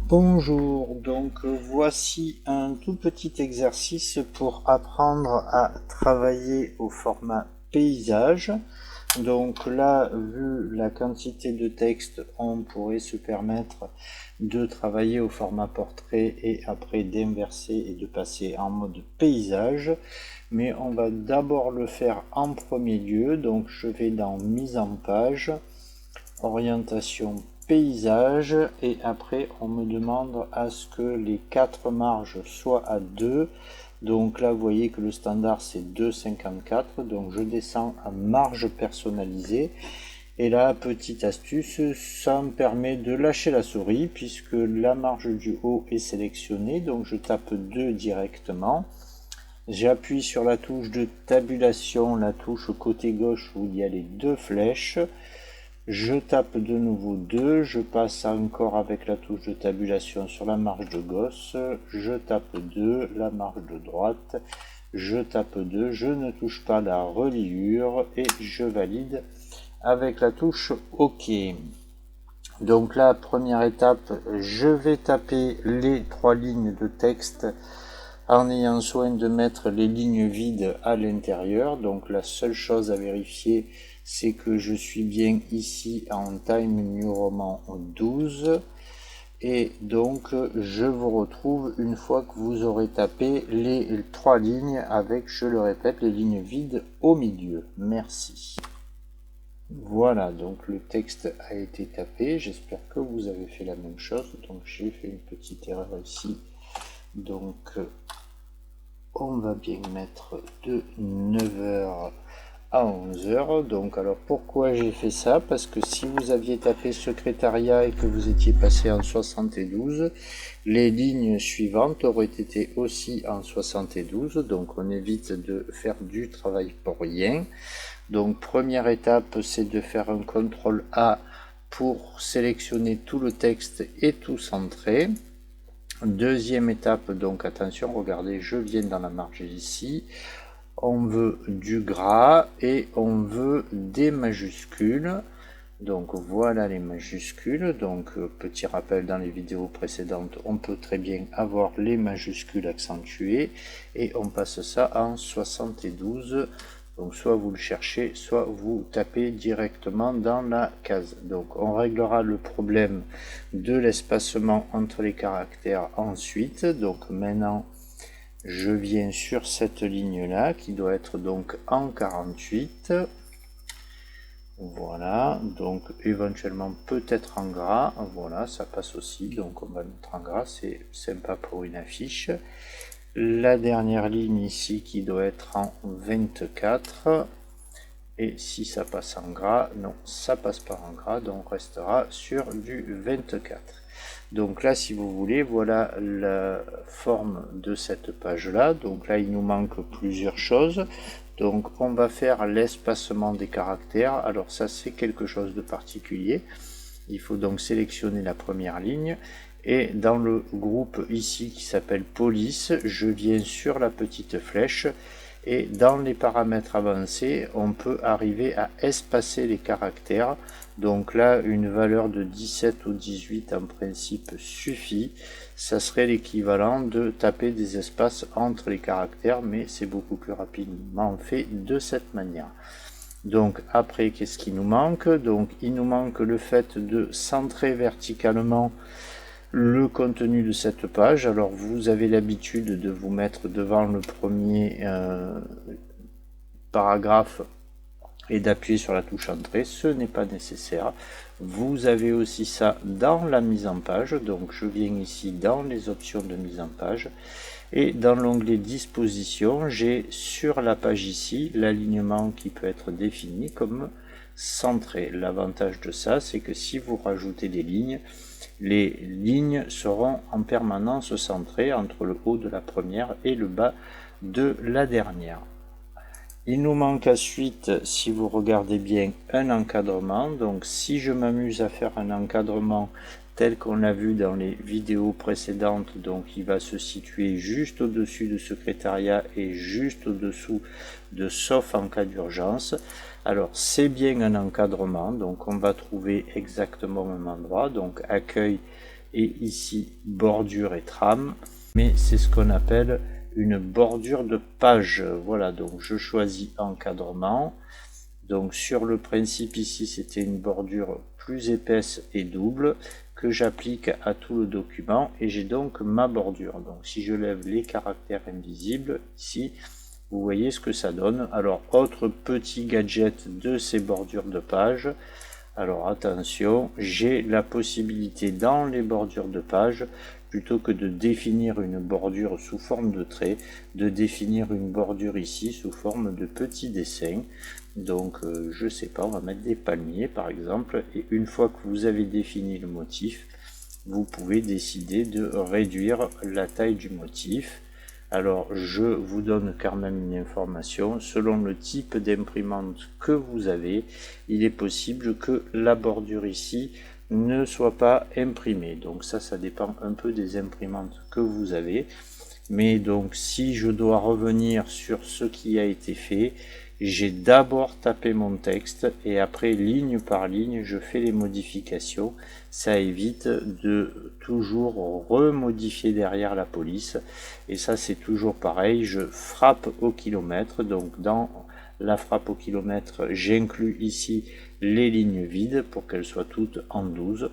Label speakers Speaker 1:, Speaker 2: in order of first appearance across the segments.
Speaker 1: Bonjour, donc voici un tout petit exercice pour apprendre à travailler au format paysage. Donc là, vu la quantité de texte, on pourrait se permettre de travailler au format portrait et après d'inverser et de passer en mode paysage. Mais on va d'abord le faire en premier lieu, donc je vais dans mise en page, orientation paysage, et après on me demande à ce que les quatre marges soient à 2. Donc là vous voyez que le standard c'est 2,54, donc je descends à marge personnalisée. Et là, petite astuce, ça me permet de lâcher la souris puisque la marge du haut est sélectionnée, donc je tape 2 directement. J'appuie sur la touche de tabulation, la touche côté gauche où il y a les deux flèches. Je tape de nouveau 2, je passe encore avec la touche de tabulation sur la marge de gauche, je tape 2, la marge de droite, je tape 2, je ne touche pas la reliure et je valide avec la touche OK. Donc là, première étape, je vais taper les 3 lignes de texte en ayant soin de mettre les lignes vides à l'intérieur. Donc la seule chose à vérifier, c'est que je suis bien ici en Time New Roman 12. Et donc je vous retrouve une fois que vous aurez tapé les 3 lignes avec, je le répète, les lignes vides au milieu. Merci. Voilà, donc le texte a été tapé. J'espère que vous avez fait la même chose. Donc j'ai fait une petite erreur ici. Donc on va bien mettre de 9h à 11h. Donc alors pourquoi j'ai fait ça? Parce que si vous aviez tapé secrétariat et que vous étiez passé en 72, les lignes suivantes auraient été aussi en 72. Donc on évite de faire du travail pour rien. Donc première étape, c'est de faire un CTRL A pour sélectionner tout le texte et tout centrer. Deuxième étape, donc attention, regardez, je viens dans la marge ici, on veut du gras et on veut des majuscules. Donc voilà les majuscules. Donc petit rappel, dans les vidéos précédentes, on peut très bien avoir les majuscules accentuées et on passe ça en 72. Donc soit vous le cherchez, soit vous tapez directement dans la case. Donc on réglera le problème de l'espacement entre les caractères ensuite. Donc maintenant je viens sur cette ligne là qui doit être donc en 48. Voilà, donc éventuellement peut-être en gras. Voilà, ça passe aussi, donc on va le mettre en gras, c'est sympa pour une affiche. La dernière ligne ici qui doit être en 24, et si ça passe en gras, non, ça passe pas en gras, donc on restera sur du 24. Donc là, si vous voulez, voilà la forme de cette page là. Donc là, il nous manque plusieurs choses. Donc on va faire l'espacement des caractères. Alors ça, c'est quelque chose de particulier. Il faut donc sélectionner la première ligne. Et dans le groupe ici qui s'appelle police, je viens sur la petite flèche. Et dans les paramètres avancés, on peut arriver à espacer les caractères. Donc là, une valeur de 17 ou 18 en principe suffit. Ça serait l'équivalent de taper des espaces entre les caractères, mais c'est beaucoup plus rapidement fait de cette manière. Donc après, qu'est-ce qui nous manque? Donc il nous manque le fait de centrer verticalement le contenu de cette page. Alors vous avez l'habitude de vous mettre devant le premier paragraphe et d'appuyer sur la touche entrée, ce n'est pas nécessaire. Vous avez aussi ça dans la mise en page, donc je viens ici dans les options de mise en page et dans l'onglet disposition, j'ai sur la page ici l'alignement qui peut être défini comme centré. L'avantage de ça, c'est que si vous rajoutez des lignes, les lignes seront en permanence centrées entre le haut de la première et le bas de la dernière. Il nous manque ensuite, si vous regardez bien, un encadrement. Donc si je m'amuse à faire un encadrement tel qu'on l'a vu dans les vidéos précédentes, donc il va se situer juste au-dessus de secrétariat et juste au-dessous de sauf en cas d'urgence. Alors c'est bien un encadrement, donc on va trouver exactement au même endroit, donc accueil et ici bordure et trame, mais c'est ce qu'on appelle une bordure de page. Voilà, donc je choisis encadrement. Donc sur le principe ici, c'était une bordure plus épaisse et double que j'applique à tout le document, et j'ai donc ma bordure. Donc si je lève les caractères invisibles ici, vous voyez ce que ça donne. Alors autre petit gadget de ces bordures de page, alors attention, j'ai la possibilité dans les bordures de page, plutôt que de définir une bordure sous forme de trait, de définir une bordure ici sous forme de petits dessins. Donc je sais pas, on va mettre des palmiers par exemple, et une fois que vous avez défini le motif, vous pouvez décider de réduire la taille du motif. Alors je vous donne quand même une information, selon le type d'imprimante que vous avez, il est possible que la bordure ici ne soit pas imprimée. Donc ça dépend un peu des imprimantes que vous avez. Mais donc si je dois revenir sur ce qui a été fait, j'ai d'abord tapé mon texte et après ligne par ligne je fais les modifications. Ça évite de toujours remodifier derrière la police, et ça c'est toujours pareil, je frappe au kilomètre. Donc dans la frappe au kilomètre, j'inclus ici les lignes vides pour qu'elles soient toutes en 12,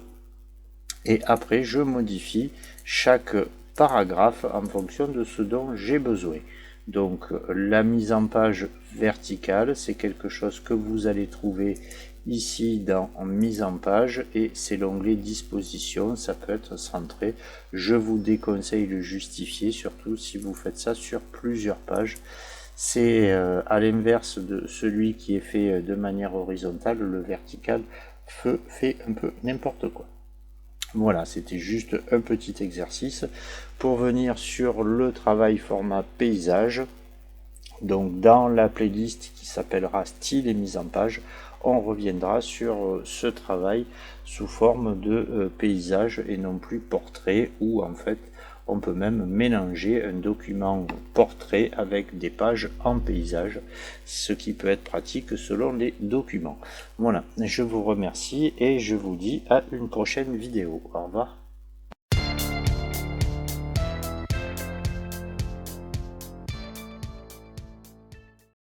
Speaker 1: et après je modifie chaque paragraphe en fonction de ce dont j'ai besoin. Donc la mise en page verticale, c'est quelque chose que vous allez trouver ici dans mise en page, et c'est l'onglet disposition, ça peut être centré. Je vous déconseille de justifier, surtout si vous faites ça sur plusieurs pages. C'est à l'inverse de celui qui est fait de manière horizontale, le vertical fait un peu n'importe quoi. Voilà, c'était juste un petit exercice pour venir sur le travail format paysage. Donc dans la playlist qui s'appellera style et mise en page, on reviendra sur ce travail sous forme de paysage et non plus portrait, où en fait on peut même mélanger un document portrait avec des pages en paysage, ce qui peut être pratique selon les documents. Voilà, je vous remercie et je vous dis à une prochaine vidéo. Au revoir.